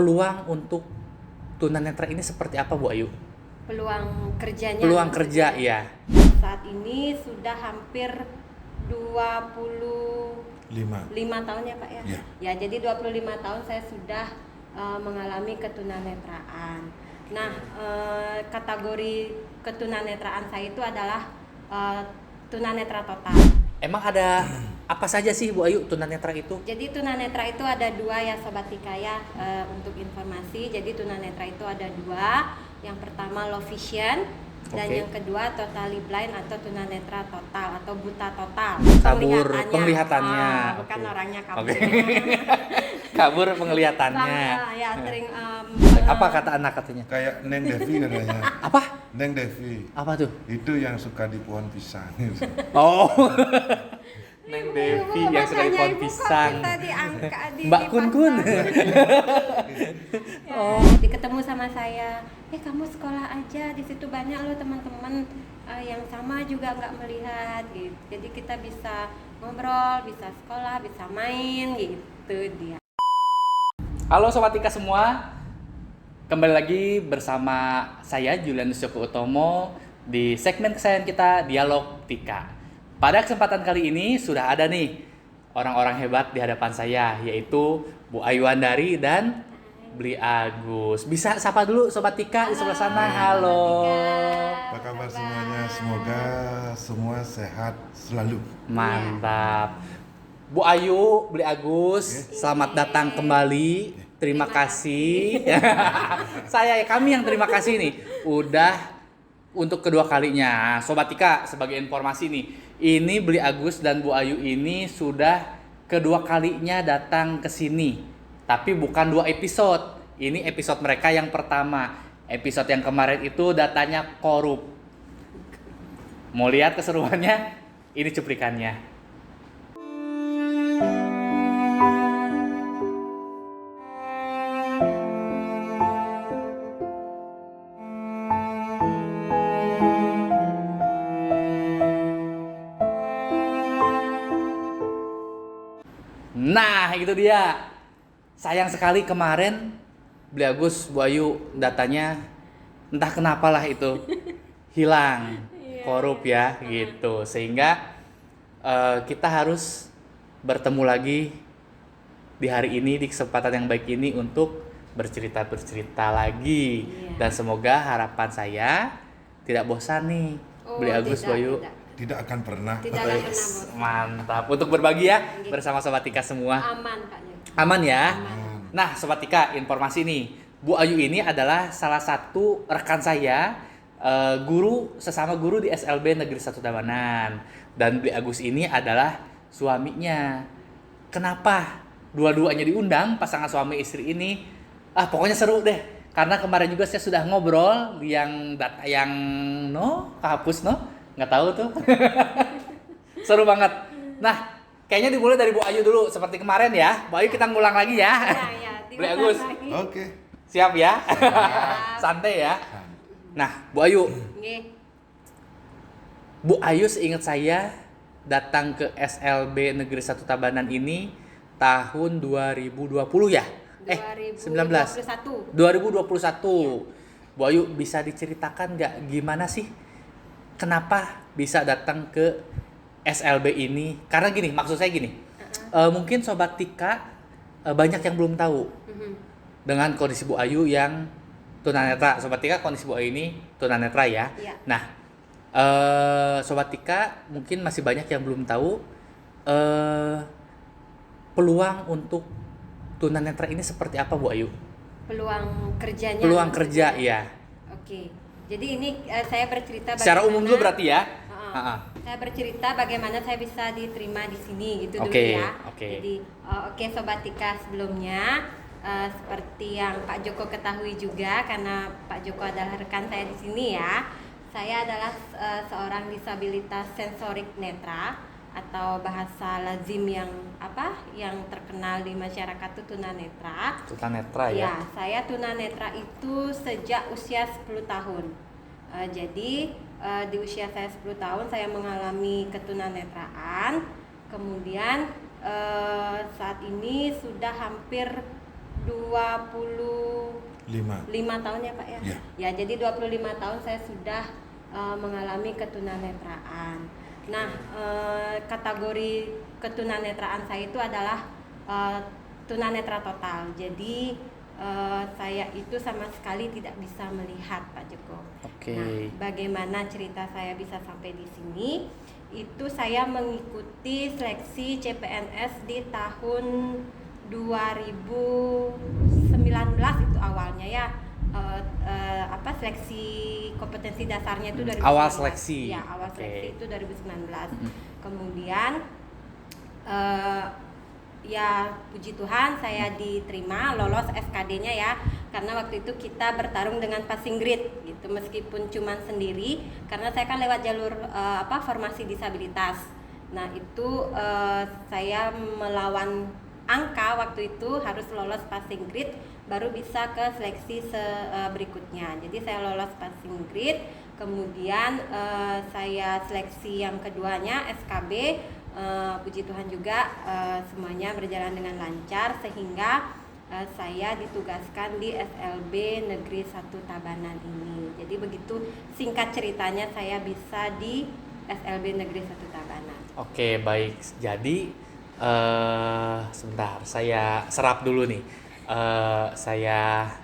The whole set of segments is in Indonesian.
peluang untuk tunanetra ini seperti apa Bu Ayu? Peluang kerjanya. Peluang kerja, ya. Saat ini sudah hampir 25 tahun ya Pak ya? Ya. Ya, jadi 25 tahun saya sudah mengalami ketunanetraan. Nah, kategori ketunanetraan saya itu adalah tunanetra total. Emang ada apa saja sih Bu Ayu tunanetra itu? Jadi tunanetra itu ada dua ya Sobat Tika ya, untuk informasi. Jadi tunanetra itu ada dua. Yang pertama low vision dan Oke. yang kedua totally blind atau tunanetra total atau buta total. Kabur penglihatannya. Bukan Oke. orangnya kabur. Oke. Kabur penglihatannya. Sama, ya sering Apa kata anak katanya? Kayak Neng Devi katanya. Apa? Neng Devi. Apa tuh? Itu yang suka di pohon pisang. Oh. Neng Devi yang suka di pohon Ibu, pisang. kok kita diangkat di Mbak Kun Kun. Oh, ketemu sama saya. Kamu sekolah aja, di situ banyak loh teman-teman yang sama juga nggak melihat gitu. Jadi kita bisa ngobrol, bisa sekolah, bisa main gitu dia. Halo Sobat Tika semua. Kembali lagi bersama saya Julianus Joko Utomo di segmen kesayangan kita Dialog Tika. Pada kesempatan kali ini sudah ada nih orang-orang hebat di hadapan saya, yaitu Bu Ayu Wandari dan Bli Agus. Bisa sapa dulu Sobat Tika di sebelah sana. Halo. Apa kabar semuanya? Semoga semua sehat selalu. Mantap. Bu Ayu, Bli Agus, selamat datang kembali. Terima kasih. Kami yang terima kasih nih. Udah untuk kedua kalinya. Sobat Tika, sebagai informasi nih, ini Bli Agus dan Bu Ayu ini sudah kedua kalinya datang ke sini. Tapi bukan 2 episode. Ini episode mereka yang pertama. Episode yang kemarin itu datanya korup. Mau lihat keseruannya? Ini cuplikannya. Nah, itu dia. Sayang sekali kemarin Bli Agus, Bu Ayu datanya entah kenapalah itu hilang, korup ya gitu. Sehingga kita harus bertemu lagi di hari ini, di kesempatan yang baik ini untuk bercerita lagi. Iya. Dan semoga harapan saya tidak bosan nih, Bli Agus, Bu Ayu. Tidak akan pernah. Tidak akan pernah Wes, bosan. mantap untuk berbagi ya bersama Sobat Tika semua. Aman Pak. Aman ya. Aman. Nah, Sobat Tika, informasi nih. Bu Ayu ini adalah salah satu rekan saya, sesama guru di SLB Negeri 1 Tabanan. Dan Bli Agus ini adalah suaminya. Kenapa dua-duanya diundang, pasangan suami istri ini? Pokoknya seru deh. Karena kemarin juga saya sudah ngobrol yang data yang kehapus nggak tahu tuh. Seru banget. Nah, kayaknya dimulai dari Bu Ayu dulu seperti kemarin ya. Bu Ayu kita ngulang lagi ya. Ya, Bli Agus. Oke. Siap ya? Santai ya. Nah, Bu Ayu. Nggih. Bu Ayu seingat saya datang ke SLB Negeri 1 Tabanan ini tahun 2020 ya? 2021. 2021. Bu Ayu bisa diceritakan nggak gimana sih? Kenapa bisa datang ke SLB ini? Karena gini, maksud saya gini. Mungkin Sobat Tika banyak yang belum tahu dengan kondisi Bu Ayu yang tunanetra. Sobat Tika, kondisi Bu Ayu ini tunanetra ya. Iya. Nah, Sobat Tika mungkin masih banyak yang belum tahu peluang untuk tunanetra ini seperti apa Bu Ayu? Peluang kerjanya. Peluang maksudnya. kerja, ya. Oke. Jadi ini saya bercerita Secara umum dulu berarti ya. Heeh. Saya bercerita bagaimana saya bisa diterima di sini gitu dulu Oke, ya. oke. Jadi Sobat Tika, sebelumnya seperti yang Pak Joko ketahui juga, karena Pak Joko adalah rekan saya di sini ya. Saya adalah seorang disabilitas sensorik netra atau bahasa lazim yang terkenal di masyarakat itu tunanetra. Tunanetra ya. Ya, saya tunanetra itu sejak usia 10 tahun. Jadi di usia saya 10 tahun saya mengalami ketunanetraan. Kemudian saat ini sudah hampir 25 tahun ya Pak ya? Ya. Ya, jadi 25 tahun saya sudah mengalami ketunanetraan. Nah, kategori ketunanetraan saya itu adalah tunanetra total. Jadi saya itu sama sekali tidak bisa melihat Pak Joko. Oke. Nah, bagaimana cerita saya bisa sampai di sini? Itu saya mengikuti seleksi CPNS di tahun 2019 itu awalnya ya. Seleksi kompetensi dasarnya itu 2019. Awal seleksi. Ya, awal Oke. seleksi itu 2019. Kemudian ya puji Tuhan saya diterima lolos SKD-nya ya, karena waktu itu kita bertarung dengan passing grade gitu, meskipun cuman sendiri karena saya kan lewat jalur formasi disabilitas. Nah itu saya melawan angka waktu itu, harus lolos passing grade baru bisa ke seleksi berikutnya. Jadi saya lolos passing grade, kemudian saya seleksi yang keduanya SKB. Puji Tuhan juga semuanya berjalan dengan lancar sehingga saya ditugaskan di SLB Negeri 1 Tabanan ini. Jadi begitu singkat ceritanya saya bisa di SLB Negeri 1 Tabanan. Oke, baik. Jadi sebentar, saya serap dulu nih. Saya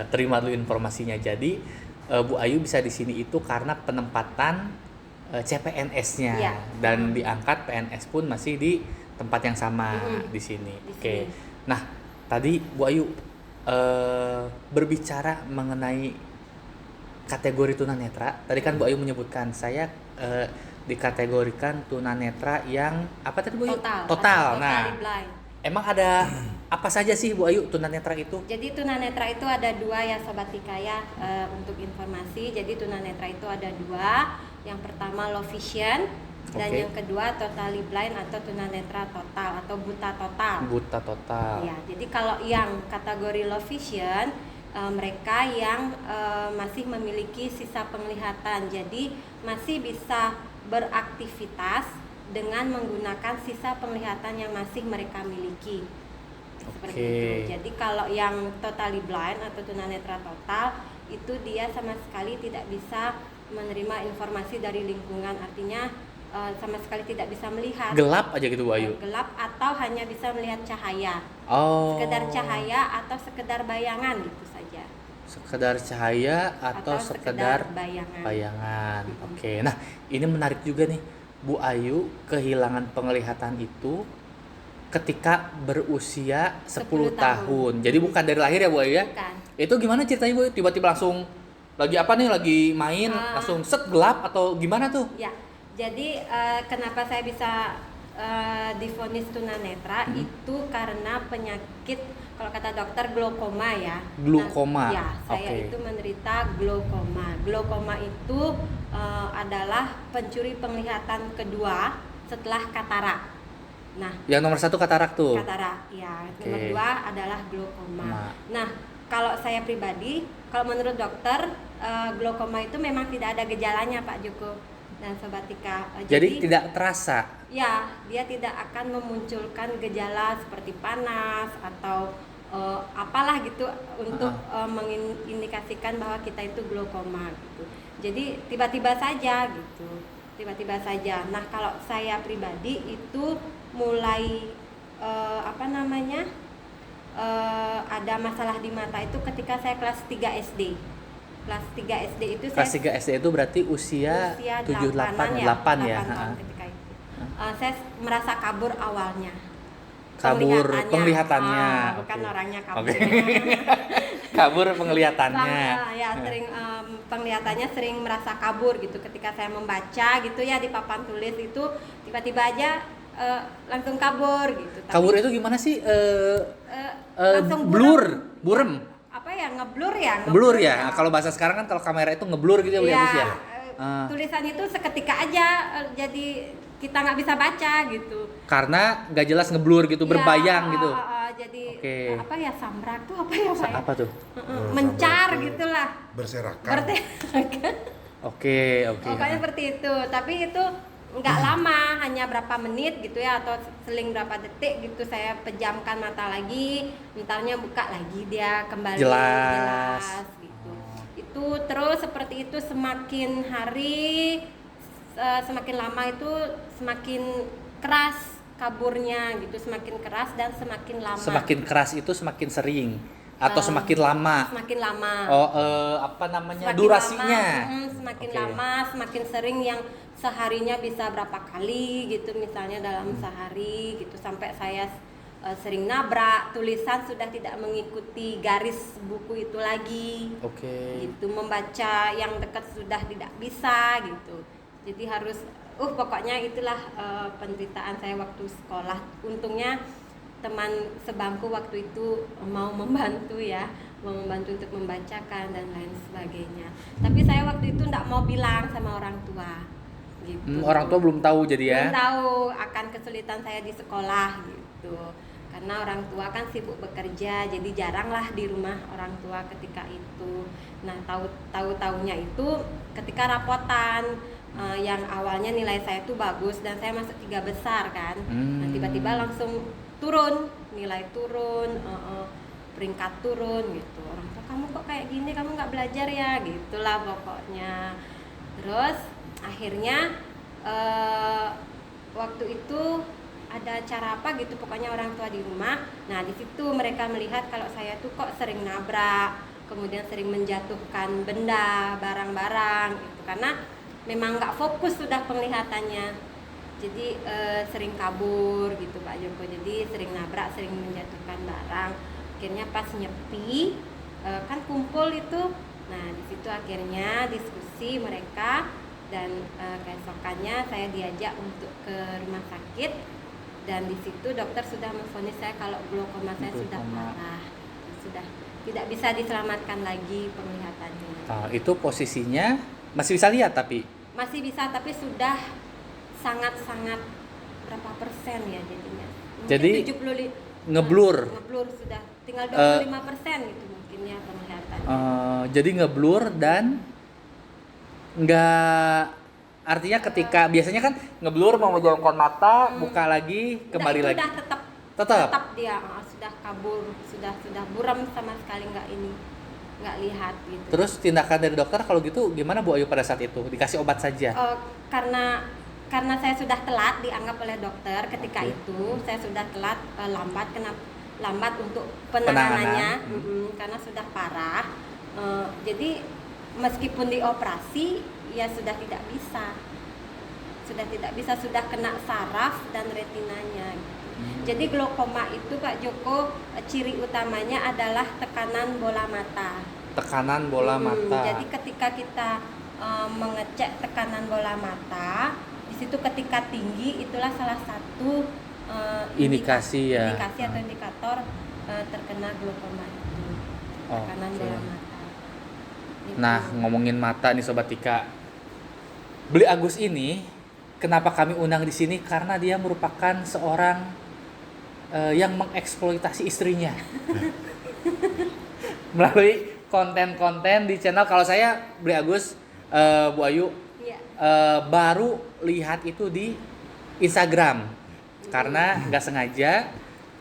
terima dulu informasinya. Jadi Bu Ayu bisa di sini itu karena penempatan CPNS-nya Ya. dan diangkat PNS pun masih di tempat yang sama di sini. Di Oke. sini. Nah, tadi Bu Ayu berbicara mengenai kategori tunanetra. Tadi kan Bu Ayu menyebutkan saya dikategorikan tunanetra yang apa tadi Bu Ayu? Total. Nah, blind. emang ada apa saja sih Bu Ayu tunanetra itu? Jadi tunanetra itu ada dua ya Sobat Tikaya, untuk informasi. Jadi tunanetra itu ada dua. Yang pertama low vision dan Oke. yang kedua totally blind atau tunanetra total atau buta total. Buta total. Ya, jadi kalau yang kategori low vision mereka yang masih memiliki sisa penglihatan, jadi masih bisa beraktivitas dengan menggunakan sisa penglihatan yang masih mereka miliki. Seperti Oke. itu. Jadi kalau yang totally blind atau tunanetra total itu dia sama sekali tidak bisa menerima informasi dari lingkungan, artinya sama sekali tidak bisa melihat. Gelap aja gitu Bu Ayu. Gelap atau hanya bisa melihat cahaya. Oh. Sekedar cahaya atau sekedar bayangan gitu saja. Sekedar cahaya atau sekedar bayangan. bayangan. Oke. Nah, ini menarik juga nih. Bu Ayu kehilangan penglihatan itu ketika berusia 10 10 tahun. Jadi bukan dari lahir ya Bu Ayu ya? Bukan. Itu gimana ceritanya Bu? Tiba-tiba langsung lagi apa nih? Lagi main langsung set gelap atau gimana tuh? Ya, jadi kenapa saya bisa divonis tunanetra itu karena penyakit, kalau kata dokter glaukoma ya. Glaukoma. Nah, ya, saya Oke. itu menderita glaukoma. Glaukoma itu adalah pencuri penglihatan kedua setelah katarak. Nah, Yang nomor 1 katarak tuh. katarak ya. Oke. Nomor 2 adalah glaukoma. Nah. Nah, kalau saya pribadi, kalau menurut dokter glaukoma itu memang tidak ada gejalanya Pak Joko dan Sobat Tika. Jadi tidak terasa. Ya, dia tidak akan memunculkan gejala seperti panas atau apalah gitu untuk mengindikasikan bahwa kita itu glaukoma gitu. Jadi tiba-tiba saja gitu. Tiba-tiba saja. Nah, kalau saya pribadi itu mulai ada masalah di mata itu ketika saya kelas 3 SD. Kelas 3 SD itu Kelas saya 3 SD itu berarti usia 7 8 8 ya. 8 tahun ketika itu. Saya merasa kabur awalnya. Kabur penglihatannya. Bukan Oke. orangnya kabur. Oke. Kabur penglihatannya. Sering penglihatannya sering merasa kabur gitu ketika saya membaca gitu ya di papan tulis itu tiba-tiba aja langsung kabur gitu. Tapi, Kabur itu gimana sih? langsung Blur, burem. apa ya, ngeblur ya? Blur ya. Kalau bahasa sekarang kan kalau kamera itu ngeblur gitu ya Bu ya, Gus ya. Tulisan itu seketika aja jadi kita nggak bisa baca gitu. Karena nggak jelas ngeblur gitu, berbayang gitu. Jadi Oke. apa ya, samrak tuh apa ya Pak? ya? Apa tuh? Mencar Samrak tuh gitulah. Berserakan. Berserakan. Oke. Pokoknya seperti itu. Tapi itu nggak lama, hanya berapa menit gitu ya, atau seling berapa detik gitu saya pejamkan mata lagi, entarnya buka lagi dia kembali Jelas. gitu. Itu terus seperti itu semakin hari semakin lama itu semakin keras kaburnya gitu, semakin keras dan semakin lama. Semakin keras itu semakin sering atau semakin lama? Semakin lama. Oh, apa namanya? Semakin Durasinya. lama, semakin Oke. lama, semakin sering, yang seharinya bisa berapa kali gitu, misalnya dalam sehari gitu, sampai saya sering nabrak tulisan, sudah tidak mengikuti garis buku itu lagi. Oke. Gitu, membaca yang dekat sudah tidak bisa gitu. Jadi harus pokoknya itulah penderitaan saya waktu sekolah. Untungnya teman sebangku waktu itu mau membantu untuk membacakan dan lain sebagainya. Tapi saya waktu itu tidak mau bilang sama orang tua gitu. Orang tua belum tahu jadi ya? Belum tahu akan kesulitan saya di sekolah gitu. Karena orang tua kan sibuk bekerja, jadi jaranglah di rumah orang tua ketika itu. Nah, tahu-tahunya itu ketika rapotan yang awalnya nilai saya itu bagus dan saya masuk 3 besar kan. Nah, tiba-tiba langsung turun, nilai turun, peringkat turun gitu. Orang tua, kamu kok kayak gini, kamu nggak belajar ya, gitulah pokoknya. Terus akhirnya waktu itu ada acara apa gitu, pokoknya orang tua di rumah. Nah, di situ mereka melihat kalau saya tuh kok sering nabrak, kemudian sering menjatuhkan benda, barang-barang gitu, karena memang nggak fokus sudah penglihatannya. Jadi sering kabur gitu Pak Joko, jadi sering nabrak, sering menjatuhkan barang. Akhirnya pas nyepi kan kumpul itu, nah di situ akhirnya diskusi mereka, dan keesokannya saya diajak untuk ke rumah sakit, dan di situ dokter sudah memvonis saya kalau glaukoma saya sudah parah, sudah tidak bisa diselamatkan lagi penglihatannya. Itu posisinya masih bisa lihat tapi? Masih bisa, tapi sudah sangat-sangat berapa persen ya jadinya? Mungkin Jadi 70 ngeblur. Ngeblur sudah, tinggal 25% gitu mungkinnya penglihatannya. Jadi ngeblur dan nggak, artinya ketika biasanya kan ngeblur mau menjauhkan mata, buka lagi, kembali itu lagi. Udah tetap dia sudah kabur, sudah buram, sama sekali nggak lihat gitu. Terus tindakan dari dokter kalau gitu gimana Bu Ayu pada saat itu? Dikasih obat saja? Karena saya sudah telat dianggap oleh dokter ketika Oke. itu, saya sudah telat, lambat untuk penanganannya. Karena sudah parah. Jadi meskipun dioperasi ya sudah tidak bisa, sudah kena saraf dan retinanya. Jadi glaukoma itu Pak Joko, ciri utamanya adalah tekanan bola mata. Tekanan bola mata. Jadi ketika kita mengecek tekanan bola mata, di situ ketika tinggi, itulah salah satu Indikasi ya. indikasi atau indikator terkena glaukoma itu. Tekanan bola mata. Gitu. Nah, ngomongin mata nih Sobat Tika. Beli Agus ini kenapa kami undang di sini? Karena dia merupakan seorang yang mengeksploitasi istrinya melalui konten-konten di channel. Kalau saya Beli Agus, Bu Ayu, Iya. baru lihat itu di Instagram karena nggak sengaja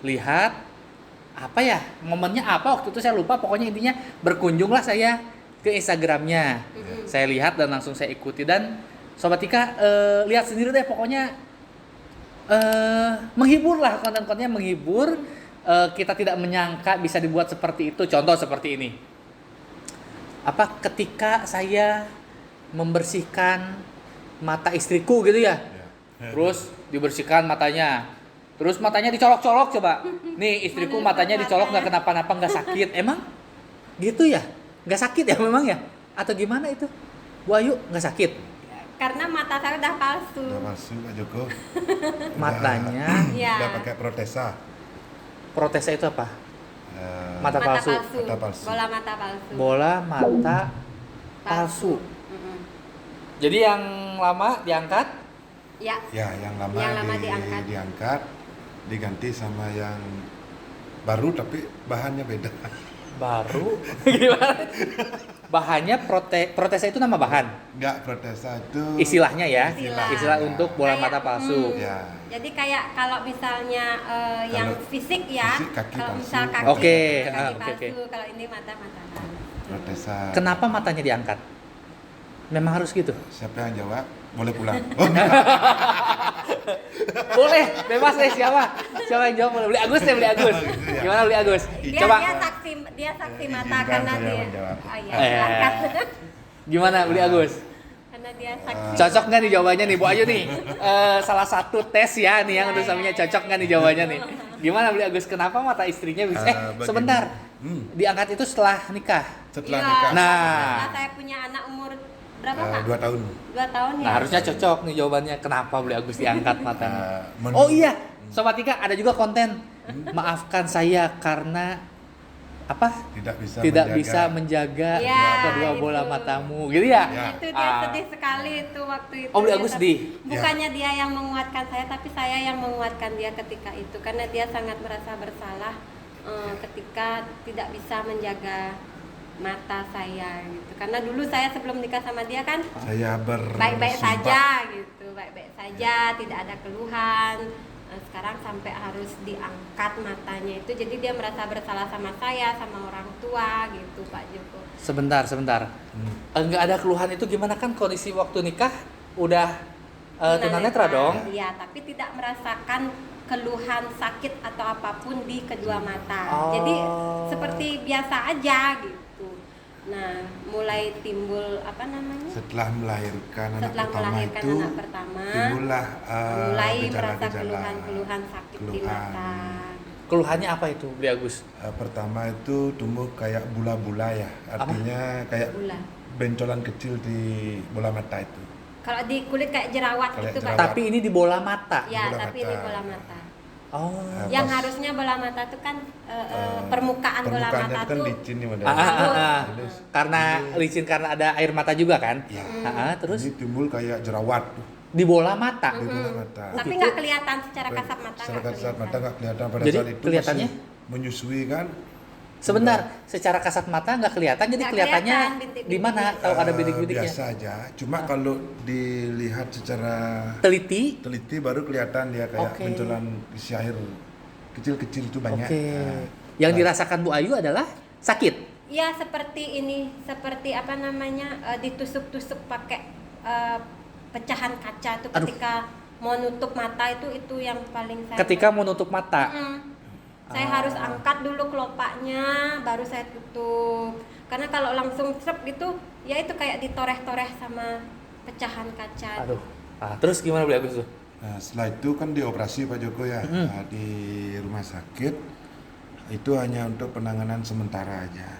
lihat apa ya, momennya apa waktu itu saya lupa, pokoknya intinya berkunjunglah saya ke Instagramnya. Saya lihat dan langsung saya ikuti, dan Sobat Tika lihat sendiri deh, pokoknya menghibur lah, konten-kontennya menghibur. Kita tidak menyangka bisa dibuat seperti itu. Contoh seperti ini, ketika saya membersihkan mata istriku gitu ya, terus dibersihkan matanya, terus matanya dicolok-colok, coba nih istriku matanya dicolok, nggak kenapa-napa, nggak sakit, emang gitu ya? Nggak sakit ya memang ya? Atau gimana itu Bu Ayu, nggak sakit? Karena mata saya udah palsu. Udah palsu Pak Joko. Matanya Iya. Udah pakai protesa. protesa itu apa? Mata Mata palsu. Mata palsu. Bola mata palsu. Bola mata palsu. Jadi yang lama diangkat? Ya. Ya, yang lama, Yang lama diangkat. diangkat, diganti sama yang baru tapi bahannya beda. Baru? Gimana? bahannya protesa itu nama bahan. Enggak, protesa itu Istilahnya ya. Istilah. Untuk bola Kayak, mata palsu. Ya. Jadi kayak kalau misalnya yang Kalau fisik ya, fisik, kaki kalau palsu. misal kaki, Oke, kaki oke, oke. palsu, kalau ini mata-mata palsu. protesa. Kenapa matanya diangkat? Memang harus gitu. Siapa yang jawab? Boleh pulang. Boleh, bebas deh siapa? Siapa yang jawab? Beli Agus deh, beli Agus. Gimana beli Agus? Dia Coba. dia saksi mata Izinkan karena saya dia. menjawab. Oh iya, Eh. silakan. Gimana beli Agus? Karena dia saksi. Cocok nggak nih jawabannya nih Bu Ayu nih? Salah satu tes ya nih yang untuk suaminya cocok nggak nih jawabannya nih? Gimana beli Agus? Kenapa mata istrinya bisa? Bagaimana? Sebentar. Diangkat itu setelah nikah. Setelah Iya, nikah. Nah. setelah saya punya anak umur berapa Pak? 2 tahun. 2 tahun ya. Nah, harusnya cocok nih jawabannya. Kenapa beli Agus diangkat matanya? Menurut- Oh iya, Sobat Ika ada juga konten. Maafkan saya karena apa? Tidak bisa menjaga Ya, kedua itu. bola matamu, gitu ya? Ya. Itu dia Ah. sedih sekali itu waktu itu. Oh, beli Dia Agus tapi- sedih? Bukannya dia yang menguatkan saya, tapi saya yang menguatkan dia ketika itu karena dia sangat merasa bersalah ketika tidak bisa menjaga mata saya gitu. Karena dulu saya sebelum nikah sama dia kan Saya baik-baik bersumpah. saja gitu, baik-baik saja, tidak ada keluhan. Sekarang sampai harus diangkat matanya itu, jadi dia merasa bersalah sama saya, sama orang tua gitu Pak Joko. Sebentar. Enggak ada keluhan itu gimana kan kondisi waktu nikah udah tunanetra dong? Iya, tapi tidak merasakan keluhan sakit atau apapun di kedua mata. Oh. Jadi seperti biasa aja gitu. Nah, mulai timbul apa namanya? Setelah melahirkan anak Setelah pertama melahirkan itu anak pertama, timbullah mulai merasa gejala-gejala keluhan-keluhan sakit di keluhan. mata. Keluhannya apa itu, beli Agus? Pertama itu tumbuh kayak bula-bula ya, artinya kayak Bula. bencolan kecil di bola mata itu. Kalau di kulit kayak jerawat Kayak gitu Pak. jerawat. Tapi ini di bola mata. Ya, bola tapi mata. ini bola mata. Oh. Yang Pas- harusnya bola mata itu kan permukaan bola permukaannya mata itu kan tuh licin nih model. Terus Karena licin karena ada air mata juga kan? ya, Terus ini timbul kayak jerawat tuh di bola mata. di bola mata. tapi gitu. nggak kelihatan secara kasat mata. Secara nggak kasat mata kelihatan. nggak kelihatan pada Jadi saat itu kelihatannya? masih menyusui kan. Sebentar, secara kasat mata nggak kelihatan, jadi Nggak kelihatannya kelihatan bintik-bintik. di mana? Tahu ada bidik-bidiknya? Biasa aja. Cuma kalau dilihat secara Teliti. teliti baru kelihatan dia kayak Oke. bencolan isi air kecil-kecil itu banyak. Oke. Nah, Yang dirasakan Bu Ayu adalah sakit. Ya seperti ini, seperti apa namanya ditusuk-tusuk pakai pecahan kaca itu Aduh. ketika mau nutup mata itu yang paling saya. Ketika mau nutup mata. Saya harus angkat dulu kelopaknya, baru saya tutup. Karena kalau langsung sep gitu, ya itu kayak ditoreh-toreh sama pecahan kaca. Aduh. Terus gimana Bu Agus tuh? Nah, setelah itu kan dioperasi Pak Joko ya. Nah, di rumah sakit itu hanya untuk penanganan sementara aja.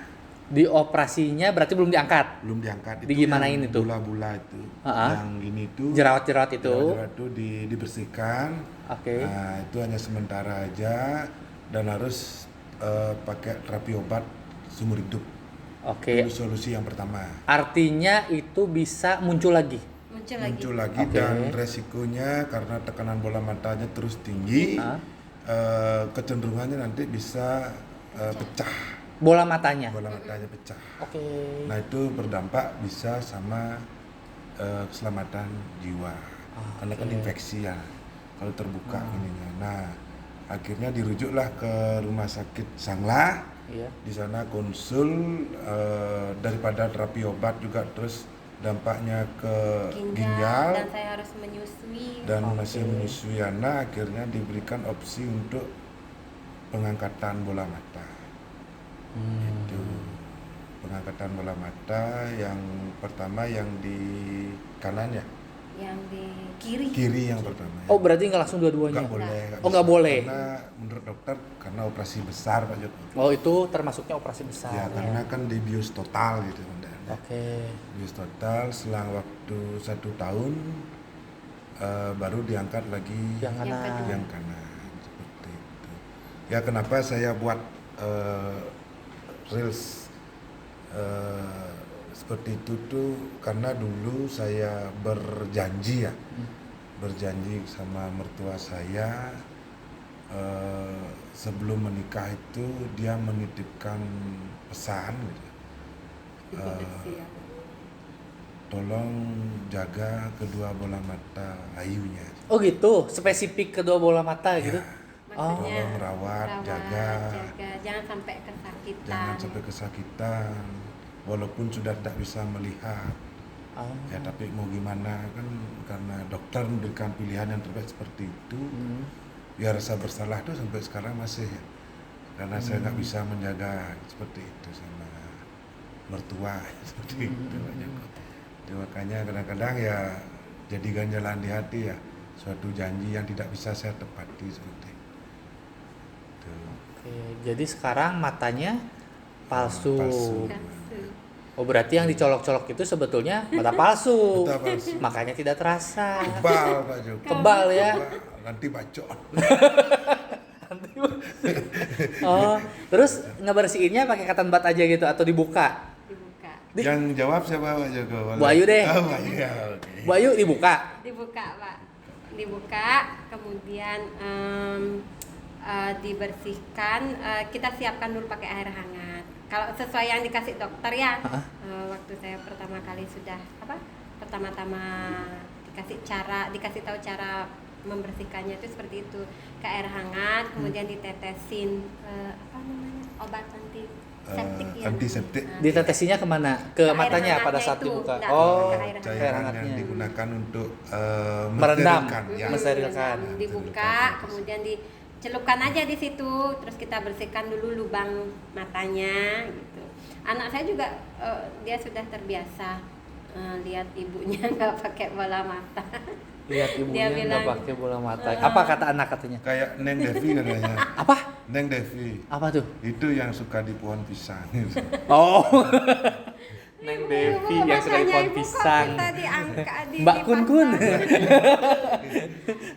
Di operasinya berarti belum diangkat. Belum diangkat. Digimanain yang itu? Bula-bula itu. Ha-ha. Yang gini itu Jerawat-jerawat itu. jerawat itu dibersihkan. Oke. Nah, itu hanya sementara aja dan harus pakai terapi obat seumur hidup. Oke. Itu solusi yang pertama. Artinya itu bisa muncul lagi. Muncul lagi Oke. dan resikonya karena tekanan bola matanya terus tinggi, kecenderungannya nanti bisa pecah, Bola matanya. bola matanya pecah. Oke. Nah itu berdampak bisa sama keselamatan jiwa, karena kan infeksi ya kalau terbuka ininya. Nah akhirnya dirujuklah ke rumah sakit Sanglah. Iya. Di sana konsul daripada terapi obat juga terus dampaknya ke ginjal dan saya harus menyusui. dan masih menyusui anak, akhirnya diberikan opsi untuk pengangkatan bola mata. Itu pengangkatan bola mata yang pertama yang di kanan ya, Yang di kiri. kiri yang pertama. Ya. Oh berarti nggak langsung dua-duanya? Nggak boleh. Oh, nggak bisa. boleh. Karena menurut dokter karena operasi besar Pak Joko. Oh itu termasuknya operasi besar. Ya karena kan dibius total gitu. Oke. Bius total selang waktu 1 tahun baru diangkat lagi Yang kanan. kedua. yang kanan seperti itu. Ya kenapa saya buat reels seperti itu tuh karena dulu saya berjanji ya, berjanji sama mertua saya sebelum menikah itu dia menitipkan pesan gitu. Siap. tolong jaga kedua bola mata ayunya. Oh gitu, spesifik kedua bola mata gitu. Maksudnya Tolong rawat, jaga. jangan sampai kesakitan. Jangan sampai kesakitan. Walaupun sudah tidak bisa melihat. Oh. Ya tapi mau gimana kan, karena dokter memberikan pilihan yang terbaik seperti itu. Ya rasa bersalah tuh sampai sekarang masih, karena saya nggak bisa menjaga seperti itu sama mertua seperti itu Pak Joko. Jadi makanya kadang-kadang ya jadi ganjalan di hati ya, suatu janji yang tidak bisa saya tepati seperti itu. Oke, jadi sekarang matanya palsu. Palsu. Oh berarti yang dicolok-colok itu sebetulnya mata palsu. Mata palsu. Makanya tidak terasa. Kebal Pak Joko. Kebal ya. Kebal, nanti bacok. Oh, terus ngebersihinnya pakai cotton bud aja gitu atau dibuka? Dibuka. Yang jawab siapa Pak Joko? Bu Ayu deh. Oh, Bu Ayu, ya, oke. Bu Ayu dibuka. Dibuka, Pak. Dibuka, kemudian dibersihkan. Kita siapkan dulu pakai air hangat. Kalau sesuai yang dikasih dokter ya. Waktu saya pertama kali sudah pertama-tama dikasih tahu cara membersihkannya itu seperti itu, ke air hangat, kemudian ditetesin obat antiseptik ya. Antiseptik. Ditetesinya kemana? Ke Ke air matanya pada hangatnya saat itu. dibuka. Enggak, Oh, ke air hangat. air Cairan hangatnya. yang digunakan untuk Merendam. mensterilkan, ya. Mensterilkan. Dibuka, kemudian dicelupkan aja di situ, terus kita bersihkan dulu lubang matanya gitu. Anak saya juga dia sudah terbiasa lihat ibunya nggak pakai bola mata. Lihat ibunya Dia nggak bilang, pakai bola mata. Apa kata anak katanya? Kayak Neng Devi katanya. Apa? Neng Devi. Apa tuh? Itu yang suka di pohon pisang. Oh. Neng Devi Ibu, yang suka di matanya pohon ibu kok pisang. bisa diangkat, Mbak Kun Kun.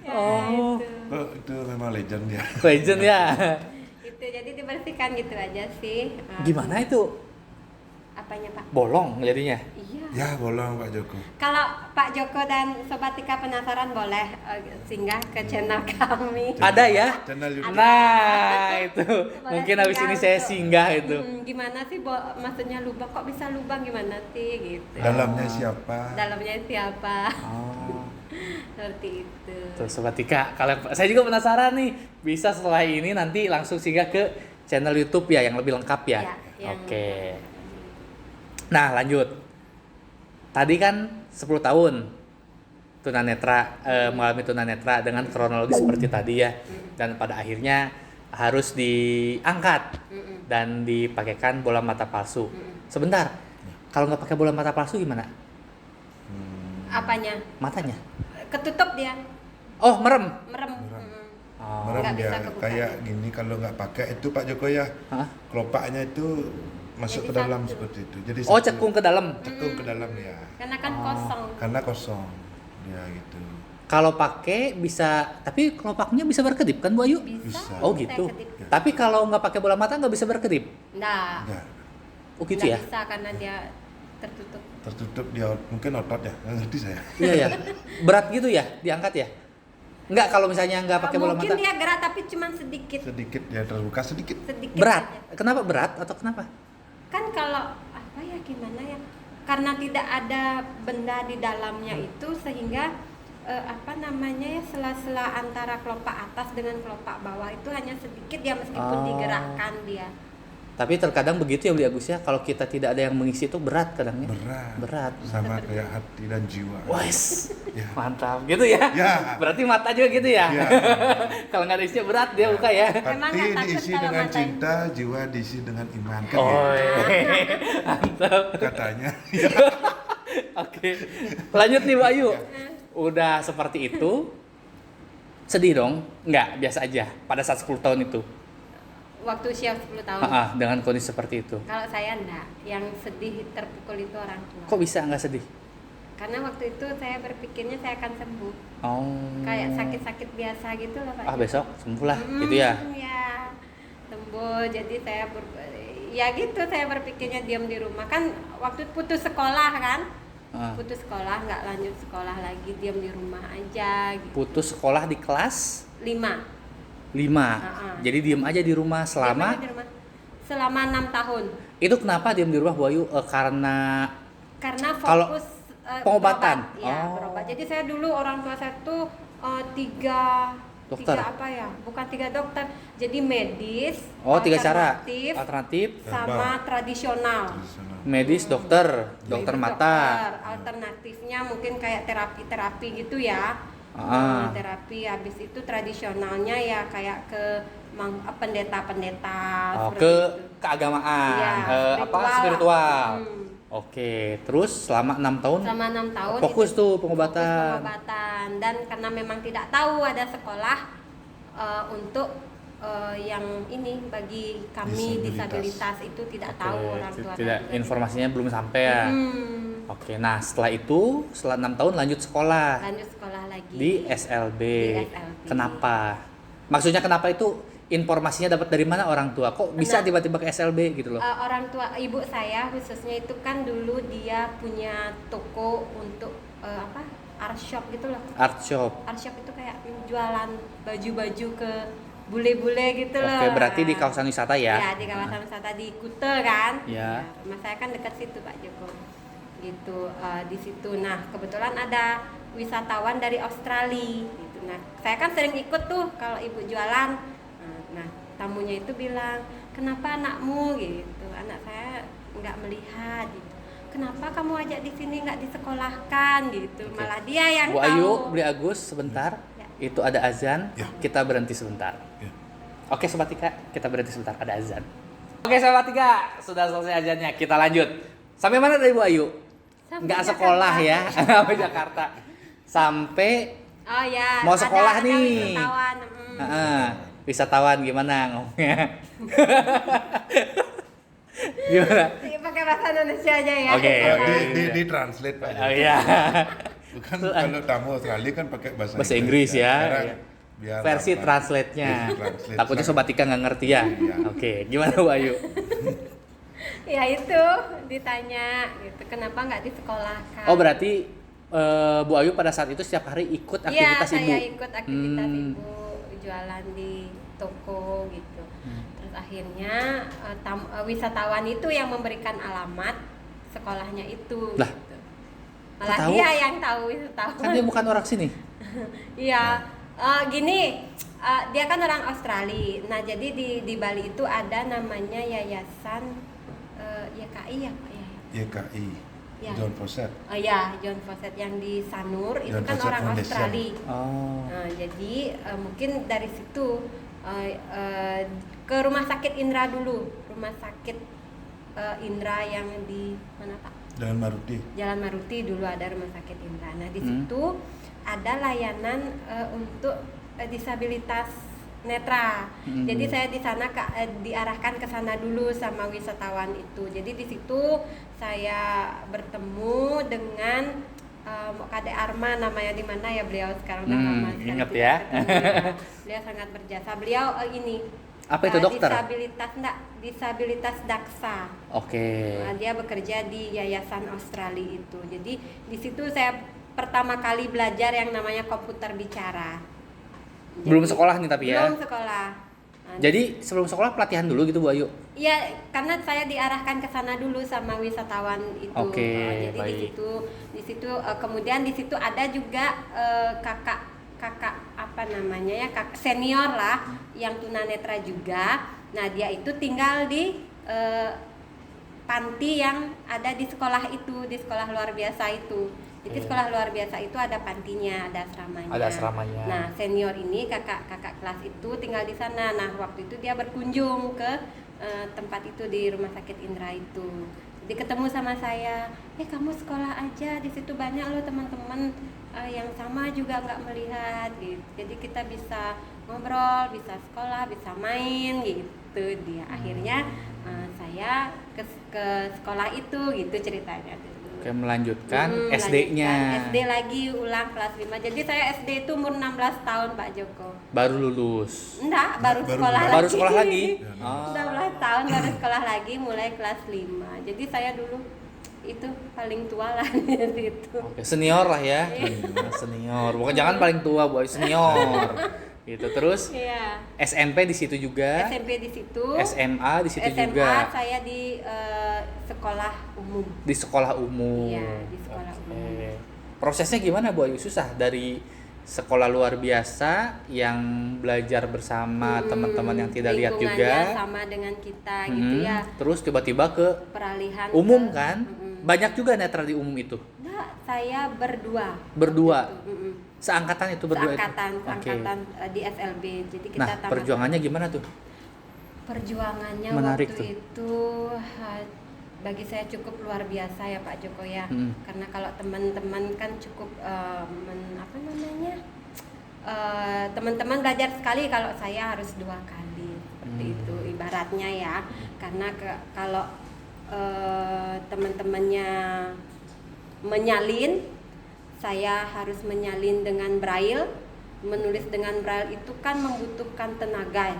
Ya, Oh. itu. Oh, itu memang legend ya. Legend ya. Gitu, jadi dibersihkan gitu aja sih. Gimana itu? Apanya Pak? Bolong jadinya. Iya. Ya bolong Pak Joko. Kalau Pak Joko dan Sobat Tika penasaran boleh singgah ke channel kami. Ada ya? Channel YouTube. Nah, itu. Boleh Mungkin habis ini singgah saya untuk, singgah itu. Gimana sih maksudnya lubang, kok bisa lubang gimana sih gitu. Dalamnya siapa? Dalamnya siapa? Oh. Seperti itu. Tuh Sobat Tika, saya juga penasaran nih. Bisa setelah ini nanti langsung singgah ke channel YouTube ya yang lebih lengkap ya. Ya, yang- Oke. Nah, lanjut. Tadi kan 10 tahun tunanetra mengalami tunanetra dengan kronologi seperti tadi ya. Dan pada akhirnya harus diangkat dan dipakaikan bola mata palsu. Sebentar. Kalau nggak pakai bola mata palsu gimana? Apanya? Matanya. Ketutup dia, Oh, merem. merem. Oh. Merem Nggak dia bisa kebuka. kayak gini, kalau nggak pakai itu Pak Joko ya. Hah? Kelopaknya itu masuk Jadi ke dalam satu. seperti itu. Jadi Oh, satu- cekung ke dalam. Cekung ke dalam ya. Karena kan Oh. kosong. Karena kosong. Ya gitu. Kalau pakai bisa, tapi kelopaknya bisa berkedip kan Bu Ayu? Bisa. Oh saya gitu. kedip. Tapi kalau nggak pakai bola mata nggak bisa berkedip. Nggak. Enggak. Oh gitu Nggak ya? bisa karena dia tertutup. Tertutup dia, mungkin otot ya. Nggak ngerti saya. Iya ya. Berat gitu ya diangkat ya? Nggak kalau misalnya nggak pakai bola Mungkin mata. dia gerak tapi cuma sedikit. Sedikit dia terbuka sedikit. Sedikit Berat. aja. Kenapa berat atau kenapa? Kan kalau apa ya gimana ya? Karena tidak ada benda di dalamnya itu sehingga apa namanya ya, sela-sela antara kelopak atas dengan kelopak bawah itu hanya sedikit ya, meskipun Oh. digerakkan dia. Tapi terkadang begitu ya Beli Agus ya. Kalau kita tidak ada yang mengisi itu berat kadangnya. Berat. Berat. Sama kayak hati dan jiwa. Wes. Ya. Mantap gitu ya. Ya. Berarti mata juga gitu ya. Ya. Kalau nggak ada isinya berat dia buka ya. Emang Hati nggak takut diisi kalau dengan matain? cinta, jiwa diisi dengan iman kan Oh, gitu mantap. katanya. Oke. Lanjut nih Bu Ayu. Udah seperti itu. Sedih dong? Nggak, biasa aja pada saat 10 tahun itu. Waktu usia 10 tahun. Dengan kondisi seperti itu. Kalau saya enggak, yang sedih terpukul itu orang tua. Kok bisa nggak sedih? Karena waktu itu saya berpikirnya saya akan sembuh. Oh. Kayak sakit-sakit biasa gitu lah Pak. Ah, besok sembuh lah gitu ya. Ya, sembuh. Jadi saya ya gitu, saya berpikirnya diam di rumah. Kan waktu putus sekolah kan. Ah. Putus sekolah, nggak lanjut sekolah lagi, diam di rumah aja gitu. Putus sekolah di kelas 5. 5. Jadi diem aja di rumah selama Selama 6 tahun. Itu kenapa diam di rumah Bu Ayu? Karena Karena Kalau fokus pengobatan? berobat. Ya, Oh. berobat. Jadi saya dulu orang tua saya tuh tiga Dokter? tiga apa ya? Bukan 3 dokter. Jadi medis, 3 cara. alternatif, Alternatif, sama tradisional. Tradisional. medis, dokter Medis, mata. Alternatifnya mungkin kayak terapi gitu ya. Ah. Terapi habis itu tradisionalnya ya kayak ke pendeta-pendeta Oh, seperti ke itu. keagamaan, Iya, apa lah. spiritual. Hmm. Oke, terus selama 6 tahun Selama 6 tahun fokus itu tuh fokus pengobatan. pengobatan. Dan karena memang tidak tahu ada sekolah untuk yang ini bagi kami Disabilitas. disabilitas itu tidak Oke, tahu orang tua tidak kami. informasinya belum sampai ya. Oke, nah setelah 6 tahun lanjut sekolah Lanjut sekolah lagi di SLB. Di SLB. Kenapa? Maksudnya kenapa itu informasinya dapat dari mana orang tua? Kok bisa Nah, tiba-tiba ke SLB gitu loh? orang tua ibu saya khususnya itu kan dulu dia punya toko untuk art shop gitu loh. Art shop. Art shop itu kayak jualan baju-baju ke bule-bule gitu loh. Oke, berarti di kawasan wisata ya? Ya, di kawasan wisata di Kuta kan. Ya. Rumah saya kan dekat situ Pak Joko. Gitu, di situ. Nah, kebetulan ada wisatawan dari Australia gitu. Nah, saya kan sering ikut tuh kalau ibu jualan. Nah, tamunya itu bilang, "Kenapa anakmu?" gitu. Anak saya nggak melihat gitu. "Kenapa kamu ajak di sini nggak disekolahkan?" gitu. Oke. Malah dia yang Bu tahu. Ayu, beli Agus sebentar. Ya. Itu ada azan, Ya. kita berhenti sebentar. Ya. Oke Sobat Tika, kita berhenti sebentar, ada azan. Oke Sobat Tika, sudah selesai azannya, kita lanjut. Sampai mana tadi Bu Ayu? Sampai Nggak Jakarta. sekolah ya, sampai Jakarta. Sampai Oh ya, Mau sekolah ada nih. wisatawan. wisatawan gimana ngomongnya? Gimana? Pakai bahasa Indonesia aja ya. Oke. Di translate Pak. Oh iya. Bukan kalau tamu Australia kan pakai Bahasa Inggris ya. Sekarang Iya. biar Versi apa? translate-nya. Versi translate. Takutnya Sobat Tika nggak ngerti ya. Iya. Oke, gimana Bu Ayu? Ya itu ditanya gitu, kenapa nggak disekolahkan? Oh berarti Bu Ayu pada saat itu setiap hari ikut Iya, aktivitas ibu? saya ikut aktivitas Hmm. ibu, jualan di toko gitu. Terus akhirnya wisatawan itu yang memberikan alamat sekolahnya itu. Lah, gitu. Malah tahu? dia yang tahu wisatawan. Kan dia bukan orang sini. Iya, gini, dia kan orang Australia. Nah, jadi di Bali itu ada namanya yayasan YKI ya Pak ya. YKI. Ya. John Fawcett. Oh ya, John Fawcett yang di Sanur itu John kan Fawcett orang Foundation. Australia. Oh. Nah, jadi mungkin dari situ ke Rumah Sakit Indra dulu, Rumah Sakit Indra yang di mana Pak? Dan Maruti. Jalan Maruti dulu ada Rumah Sakit Indra. Nah, di Hmm. situ ada layanan untuk disabilitas netra. Hmm. Jadi saya di sana diarahkan ke sana dulu sama wisatawan itu. Jadi di situ saya bertemu dengan Kade Arma, namanya di mana ya beliau sekarang udah lama sekali ingat tidak ya. ketemu. Beliau sangat berjasa. Beliau ini Apa itu dokter? disabilitas daksa. Oke. Nah, dia bekerja di yayasan Australia itu. Jadi di situ saya pertama kali belajar yang namanya komputer bicara. Belum sekolah nih tapi ya? Belum sekolah. Nah, Jadi sebelum sekolah pelatihan dulu gitu Bu Ayu? iya, karena saya diarahkan ke sana dulu sama wisatawan itu. Oke, Jadi baik. di situ kemudian di situ ada juga kakak apa namanya ya, kakak senior lah yang tunanetra juga. Nah, dia itu tinggal di panti yang ada di sekolah itu, di sekolah luar biasa itu. Jadi Oke. sekolah luar biasa itu ada pantinya, ada asramanya. Ada asramanya. Nah, senior ini kakak kelas itu tinggal di sana. Nah, waktu itu dia berkunjung ke tempat itu di Rumah Sakit Indra itu. Jadi ketemu sama saya, kamu sekolah aja, di situ banyak loh teman-teman yang sama juga nggak melihat gitu. Jadi kita bisa ngobrol, bisa sekolah, bisa main gitu. Dia akhirnya saya ke sekolah itu gitu ceritanya dulu. Oke, melanjutkan Melanjutkan SD-nya. SD lagi ulang kelas 5. Jadi saya SD itu umur 16 tahun Pak Joko. Baru lulus. Enggak, baru Baru- sekolah lagi. Baru sekolah lagi. Ya, Oh. 16 tahun baru sekolah lagi mulai kelas 5. Jadi saya dulu itu paling tua lah di situ. Oke, senior lah ya. Senior. Bukan jangan paling tua Bu Ayu, senior. Gitu. Terus Iya. SMP di situ juga. SMP di situ. SMA di situ SMA juga. saya di sekolah umum. Di sekolah umum. Iya, di sekolah Oke. umum. Prosesnya gimana Bu Ayu? Susah dari sekolah luar biasa yang belajar bersama teman-teman yang tidak lihat juga. Lingkungannya sama dengan kita gitu Mm-mm. ya. Terus tiba-tiba ke Peralihan umum ke- kan? Mm-mm. Banyak juga netral di umum itu. Nah, saya berdua. Berdua. Waktu itu. Mm-mm. Seangkatan itu berdua Seangkatan, itu. Oke. seangkatan di SLB. Jadi kita Nah, tamat. perjuangannya gimana tuh? Perjuangannya Menarik waktu tuh. itu bagi saya cukup luar biasa ya Pak Joko ya. Mm. Karena kalau teman-teman kan cukup apa namanya? Teman-teman belajar sekali, kalau saya harus 2 kali seperti itu ibaratnya ya. Karena kalau teman-temannya menyalin, saya harus menyalin dengan braille. Menulis dengan braille itu kan membutuhkan tenaga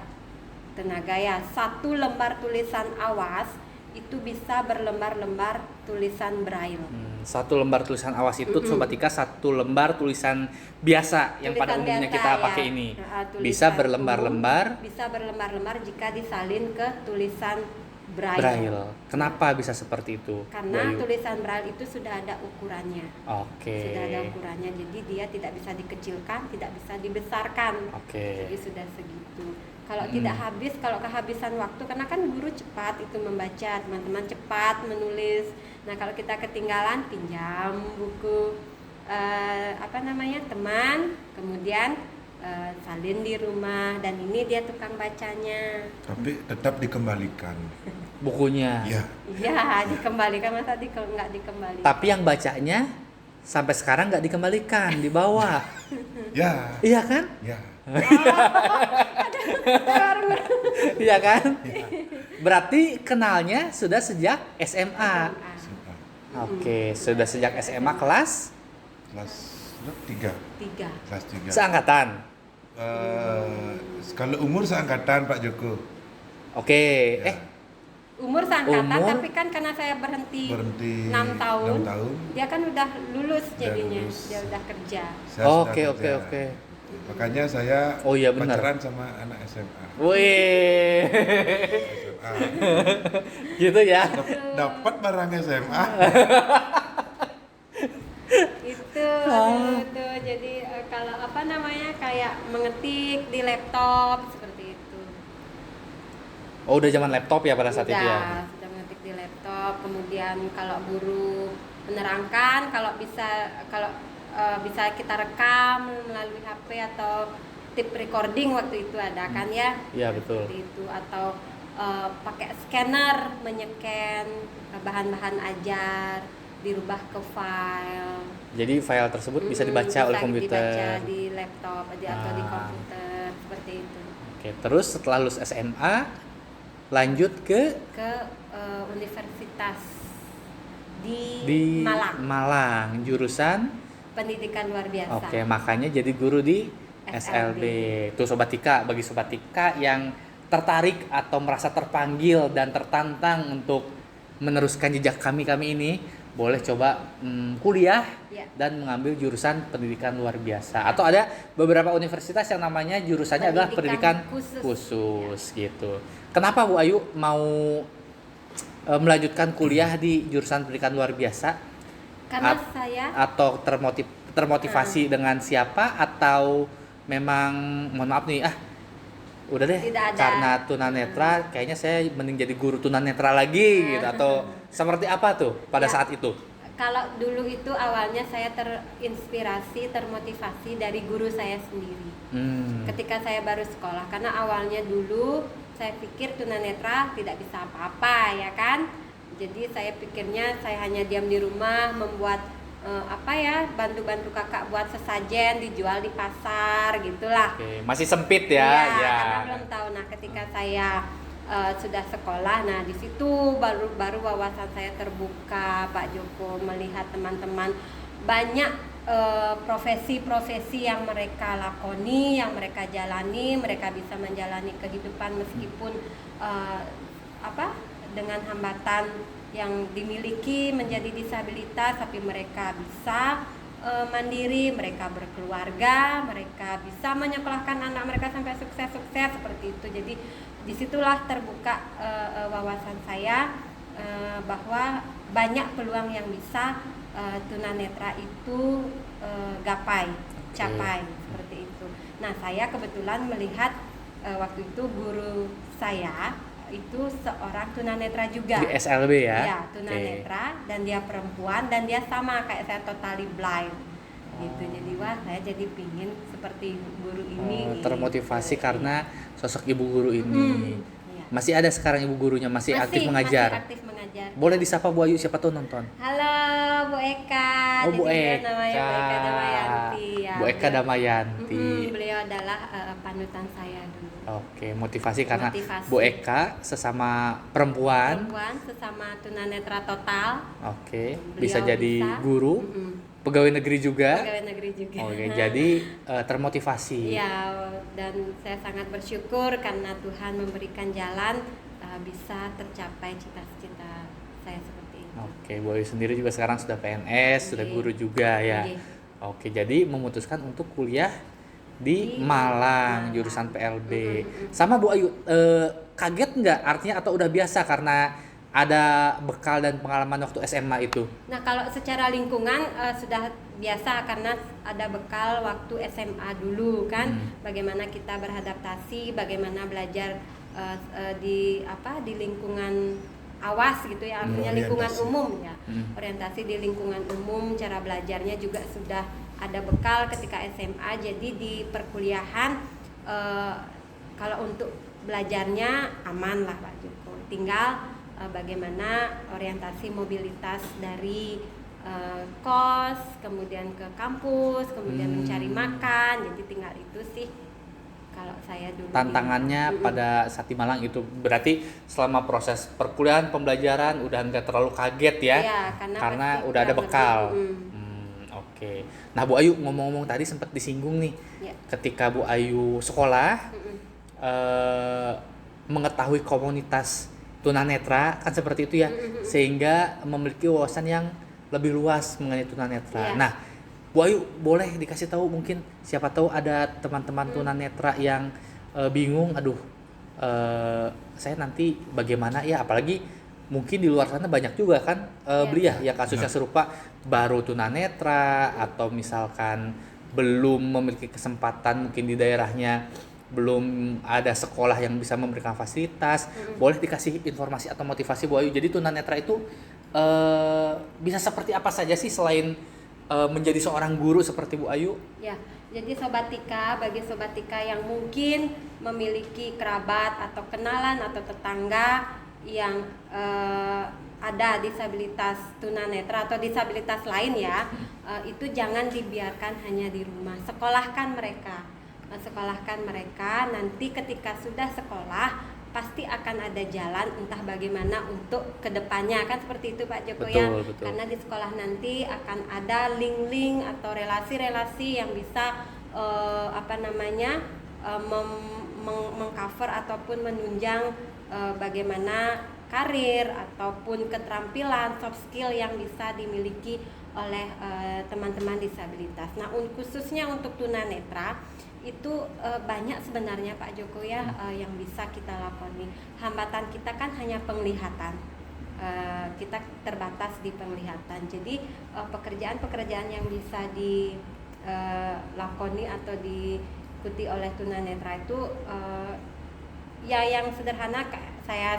ya. 1 lembar tulisan awas itu bisa berlembar-lembar tulisan braille. 1 lembar tulisan awas itu Sobat Ika 1 lembar tulisan biasa yang pada Tulisan umumnya biasa, kita ya. pakai ini. Tulisan Bisa berlembar-lembar umum, bisa berlembar-lembar jika disalin ke tulisan braille. braille. Kenapa bisa seperti itu? Karena Bu Ayu? tulisan braille itu sudah ada ukurannya. Oke. Sudah ada ukurannya, jadi dia tidak bisa dikecilkan, tidak bisa dibesarkan. Oke. Jadi sudah segitu. Kalau tidak habis, kalau kehabisan waktu, karena kan guru cepat itu membaca, teman-teman cepat menulis. Nah, kalau kita ketinggalan, pinjam buku teman, kemudian salin di rumah, dan ini dia tukang bacanya. Tapi tetap dikembalikan. Bukunya. Ya, Iya, dikembalikan, masa nggak dikembalikan? Tapi yang bacanya sampai sekarang nggak dikembalikan di bawah. ya, Iya kan? ya. Iya kan? Berarti kenalnya sudah sejak SMA. Oke, sudah sejak SMA kelas Kelas 3. 3. Kelas 3. seangkatan. Kalau umur seangkatan Pak Joko. Oke, Ya. Umur seangkatan, Umur? tapi kan karena saya berhenti Berhenti 6 tahun, 6 tahun. dia kan udah lulus Udah jadinya, lulus. dia udah kerja. Saya sudah Oke, oke, kerja. oke. Makanya saya Oh, iya, benar. pacaran sama anak SMA. Wih, SMA. gitu ya. Dapat barang SMA. Itu dulu tuh, jadi kalau apa namanya kayak mengetik di laptop seperti itu. Oh, udah zaman laptop ya pada saat itu ya. Sudah mengetik di laptop. Kemudian kalau guru menerangkan, kalau bisa kita rekam melalui HP atau tip recording waktu itu ada kan ya. Iya, betul. Seperti itu, atau pakai scanner menyeken bahan-bahan ajar, dirubah ke file. Jadi file tersebut bisa dibaca Bisa oleh komputer. dibaca di laptop aja atau di Ah. komputer seperti itu. Oke, terus setelah lulus SMA lanjut ke Universitas di Malang. Malang, Jurusan. pendidikan luar biasa. Oke, makanya jadi guru di SLB. SLB. Tuh Sobat Tika, bagi Sobat Tika yang tertarik atau merasa terpanggil dan tertantang untuk meneruskan jejak kami ini, boleh coba kuliah Ya. dan mengambil jurusan pendidikan luar biasa. Atau ada beberapa universitas yang namanya jurusannya adalah pendidikan Pendidikan khusus gitu. Kenapa Bu Ayu mau melanjutkan kuliah di jurusan pendidikan luar biasa? Karena At- saya Atau termotivasi dengan siapa, atau memang mohon maaf nih, udah deh, Tidak ada. karena tunanetra kayaknya saya mending jadi guru tunanetra lagi gitu, atau seperti apa tuh pada Ya. saat itu? kalau dulu itu awalnya saya terinspirasi, termotivasi dari guru saya sendiri. Ketika saya baru sekolah, karena awalnya dulu saya pikir tunanetra tidak bisa apa-apa ya kan. Jadi saya pikirnya saya hanya diam di rumah membuat bantu-bantu kakak buat sesajen dijual di pasar gitulah. Oke, masih sempit ya, Iya, ya. karena belum tahu. Nah, ketika saya sudah sekolah, nah di situ baru wawasan saya terbuka, Pak Joko, melihat teman-teman banyak profesi-profesi yang mereka lakoni, yang mereka jalani, mereka bisa menjalani kehidupan meskipun dengan hambatan yang dimiliki menjadi disabilitas, tapi mereka bisa mandiri, mereka berkeluarga, mereka bisa menyekolahkan anak mereka sampai sukses-sukses seperti itu. Jadi disitulah terbuka wawasan saya bahwa banyak peluang yang bisa tunanetra itu capai seperti itu. Nah, saya kebetulan melihat waktu itu guru saya itu seorang tunanetra juga di SLB ya? Ya, tunanetra dan dia perempuan dan dia sama kayak saya, totally blind gitu. Jadi wah, saya jadi pingin seperti guru ini gitu. Termotivasi karena sosok ibu guru ini. Iya. Masih ada sekarang ibu gurunya, masih aktif mengajar. Masih aktif mengajar. Boleh disapa Bu Ayu, siapa tuh nonton? Halo Bu Eka. Oh, Bu Jadi Eka. dia namanya Bu Eka Damayanti ya. Bu Eka Damayanti. Beliau adalah panutan saya dulu. Oke, motivasi karena Motivasi. Bu Eka sesama perempuan. Sesama tunanetra total. Oke, Beliau bisa jadi bisa. guru, pegawai negeri juga. Pegawai negeri juga. Oke, jadi termotivasi. Iya, dan saya sangat bersyukur karena Tuhan memberikan jalan bisa tercapai cita-cita saya seperti itu. Oke, Bu Ayu sendiri juga sekarang sudah PNS, sudah Oke. guru juga ya. Oke. Oke, jadi memutuskan untuk kuliah di Malang, jurusan PLB. Sama Bu Ayu, kaget nggak artinya atau udah biasa karena ada bekal dan pengalaman waktu SMA itu? Nah, kalau secara lingkungan sudah biasa karena ada bekal waktu SMA dulu kan, bagaimana kita beradaptasi, bagaimana belajar di lingkungan awas gitu ya, artinya lingkungan Orientasi. umum ya. Orientasi di lingkungan umum, cara belajarnya juga sudah ada bekal ketika SMA. Jadi di perkuliahan kalau untuk belajarnya aman lah Pak Joko. Tinggal bagaimana orientasi mobilitas dari kos, kemudian ke kampus, kemudian mencari makan. Jadi tinggal itu sih kalau saya dulu. Tantangannya pada saat di Malang itu berarti selama proses perkuliahan pembelajaran udah nggak terlalu kaget ya? Iya, karena pasti udah ada kurang bekal. lebih, Oke. Nah Bu Ayu ngomong-ngomong tadi sempat disinggung nih, Ya. ketika Bu Ayu sekolah mengetahui komunitas tunanetra kan seperti itu ya, sehingga memiliki wawasan yang lebih luas mengenai tunanetra. Ya. Nah, Bu Ayu boleh dikasih tahu mungkin siapa tahu ada teman-teman tunanetra yang bingung, aduh saya nanti bagaimana ya, apalagi mungkin di luar sana banyak juga kan belia ya kasusnya serupa, baru tunanetra atau misalkan belum memiliki kesempatan mungkin di daerahnya belum ada sekolah yang bisa memberikan fasilitas. Boleh dikasih informasi atau motivasi Bu Ayu, jadi tunanetra itu bisa seperti apa saja sih selain menjadi seorang guru seperti Bu Ayu? Ya, jadi bagi Sobat Tika yang mungkin memiliki kerabat atau kenalan atau tetangga yang ada disabilitas tunanetra atau disabilitas lain ya, itu jangan dibiarkan hanya di rumah. Sekolahkan mereka, nanti ketika sudah sekolah pasti akan ada jalan entah bagaimana untuk kedepannya kan seperti itu Pak Joko. Betul. Karena di sekolah nanti akan ada link-link atau relasi-relasi yang bisa mengcover ataupun menunjang bagaimana karir ataupun keterampilan soft skill yang bisa dimiliki oleh teman-teman disabilitas. Nah, khususnya untuk tunanetra itu banyak sebenarnya Pak Joko ya yang bisa kita lakoni. Hambatan kita kan hanya penglihatan. Kita terbatas di penglihatan. Jadi pekerjaan-pekerjaan yang bisa dilakoni atau diikuti oleh tunanetra itu ya yang sederhana,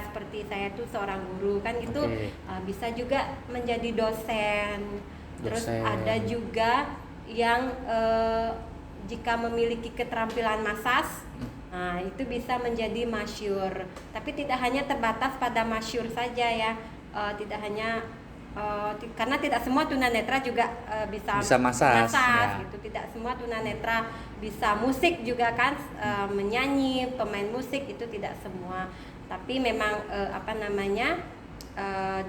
seperti saya tuh seorang guru kan itu bisa juga menjadi dosen. Terus ada juga yang jika memiliki keterampilan massage, nah itu bisa menjadi masyur. Tapi tidak hanya terbatas pada masyur saja ya, tidak hanya karena tidak semua tunanetra juga bisa massage ya. gitu. Tidak semua tunanetra bisa musik juga kan, menyanyi, pemain musik itu tidak semua. Tapi memang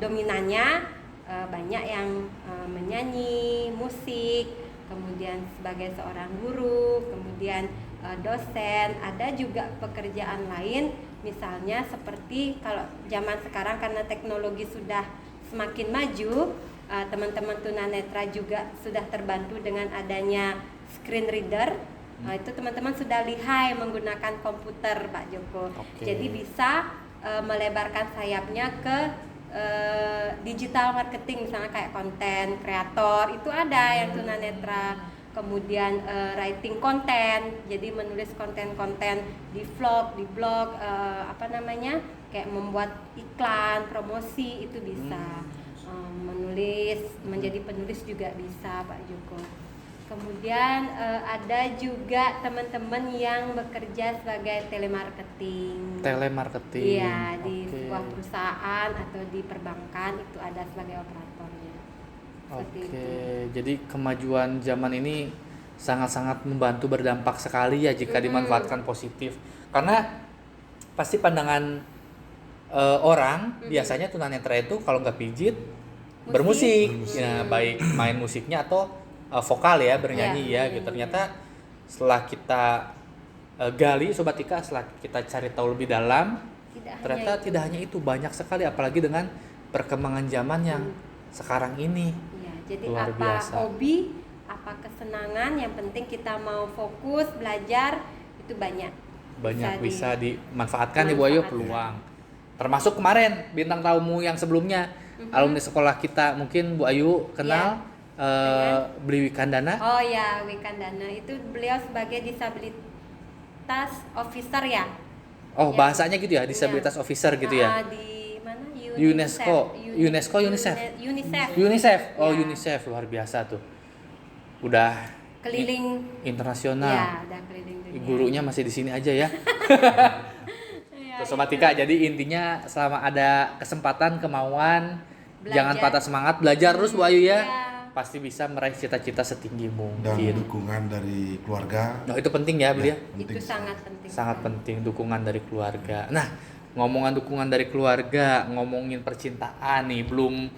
dominannya banyak yang menyanyi, musik, kemudian sebagai seorang guru, kemudian dosen. Ada juga pekerjaan lain, misalnya seperti kalau zaman sekarang karena teknologi sudah semakin maju, teman-teman tunanetra juga sudah terbantu dengan adanya screen reader. Itu teman-teman sudah lihai menggunakan komputer, Pak Joko. Jadi bisa melebarkan sayapnya ke digital marketing, misalnya kayak konten kreator itu ada yang tunanetra. Kemudian writing konten, jadi menulis konten-konten di vlog, di blog, kayak membuat iklan, promosi itu bisa. Menulis, menjadi penulis juga bisa, Pak Joko. Kemudian ada juga teman-teman yang bekerja sebagai telemarketing. Telemarketing. Iya, di sebuah perusahaan atau di perbankan itu ada sebagai operatornya. Jadi kemajuan zaman ini sangat-sangat membantu, berdampak sekali ya jika dimanfaatkan positif. Karena pasti pandangan orang biasanya tunanetra itu kalau nggak pijit bermusik, ya baik main musiknya atau vokal ya, bernyanyi ya gitu. Ternyata setelah kita gali Sobat Ika, setelah kita cari tahu lebih dalam, ternyata tidak hanya itu, banyak sekali apalagi dengan perkembangan zaman yang sekarang ini. Jadi luar apa biasa. hobi, apa kesenangan, yang penting kita mau fokus belajar itu banyak bisa dimanfaatkan nih Bu Ayu peluang. Termasuk kemarin bintang tamu yang sebelumnya alumni sekolah kita, mungkin Bu Ayu kenal Beli Wikandana. Oh ya, Wikandana itu beliau sebagai disabilitas officer ya. Oh ya. Bahasanya gitu ya, disabilitas officer gitu ya. Di mana? UNICEF. Oh ya. UNICEF luar biasa tuh. Udah keliling internasional. Ya, udah keliling dunia. Gurunya masih di sini aja ya. Terus Sobat Ika, jadi intinya selama ada kesempatan, kemauan, jangan patah semangat, belajar terus Bu Ayu ya. Pasti bisa meraih cita-cita setinggi mungkin. Dan dukungan dari keluarga. Nah, itu penting ya, Beli ya. Itu sangat penting. Sangat penting dukungan dari keluarga. Nah, ngomongan dukungan dari keluarga, ngomongin percintaan nih, belum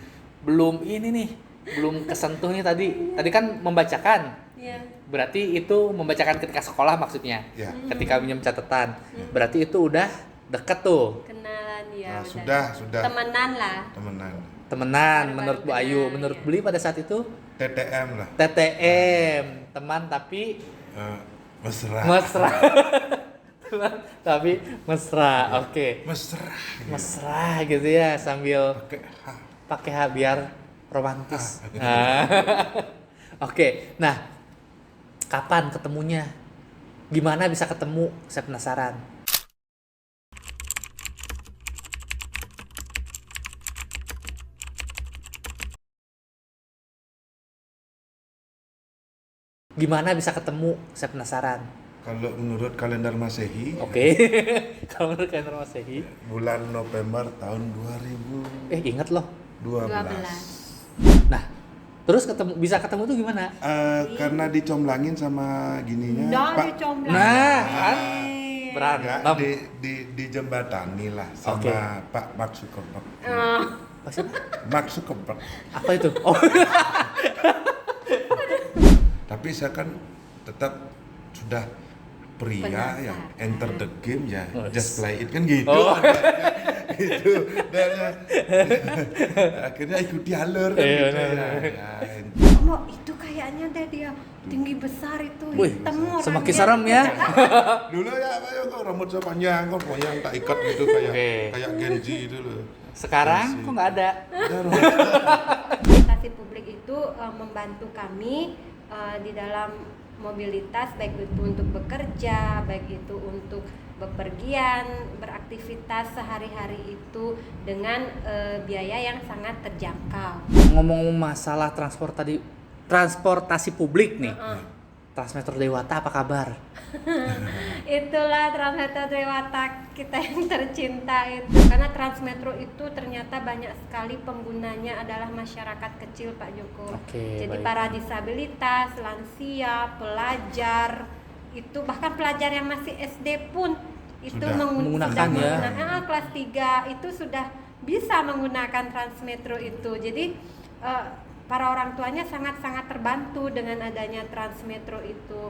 ini nih, belum kesentuh nih tadi. Tadi kan membacakan. Iya. Berarti itu membacakan ketika sekolah maksudnya. Ya. Ketika minjem catatan. Berarti itu udah deket tuh. Kenalan ya. Nah, sudah. Temenan lah. Temenan menurut Bu Ayu, menurut Beli pada saat itu TTM lah. TTM, teman tapi mesra. Teman tapi mesra. Oke. Mesra gitu ya, sambil pakai H biar romantis. Oke. Nah, kapan ketemunya? Gimana bisa ketemu? Saya penasaran. Gimana bisa ketemu? Saya penasaran. Kalau menurut kalender Masehi. Oke. Kalau menurut kalender Masehi. Bulan November tahun 2000. Ingat loh. 12. Nah, terus bisa ketemu tuh gimana? Karena dicomblangin sama gininya. Pak. Dicomblangin. Nah, kan berantem. Di jembatani lah sama Pak Mark Zuckerberg. Mark Zuckerberg. Apa itu? Oh. Tapi saya kan tetap sudah pria ya, enter the game ya, just play it kan gitu. Gitu. Dan akhirnya ikuti alur kan gitu ya. Oh, itu kayaknya deh dia tinggi besar itu, hitam orangnya. Semakin serem ya. Dulu ya kok rambut saya panjang kok yang tak ikat gitu kayak Genji itu loh. Sekarang kok nggak ada. Transportasi publik itu membantu kami di dalam mobilitas, baik itu untuk bekerja, baik itu untuk bepergian, beraktivitas sehari-hari itu dengan biaya yang sangat terjangkau. Ngomong masalah transportasi publik nih. Transmetro Dewata apa kabar? Itulah Transmetro Dewata kita yang tercinta itu. Karena Transmetro itu ternyata banyak sekali penggunanya adalah masyarakat kecil, Pak Joko. Jadi baik. Para disabilitas, lansia, pelajar, itu bahkan pelajar yang masih SD pun itu menggunakan kelas 3 itu sudah bisa menggunakan Transmetro itu. Jadi para orang tuanya sangat-sangat terbantu dengan adanya Transmetro itu.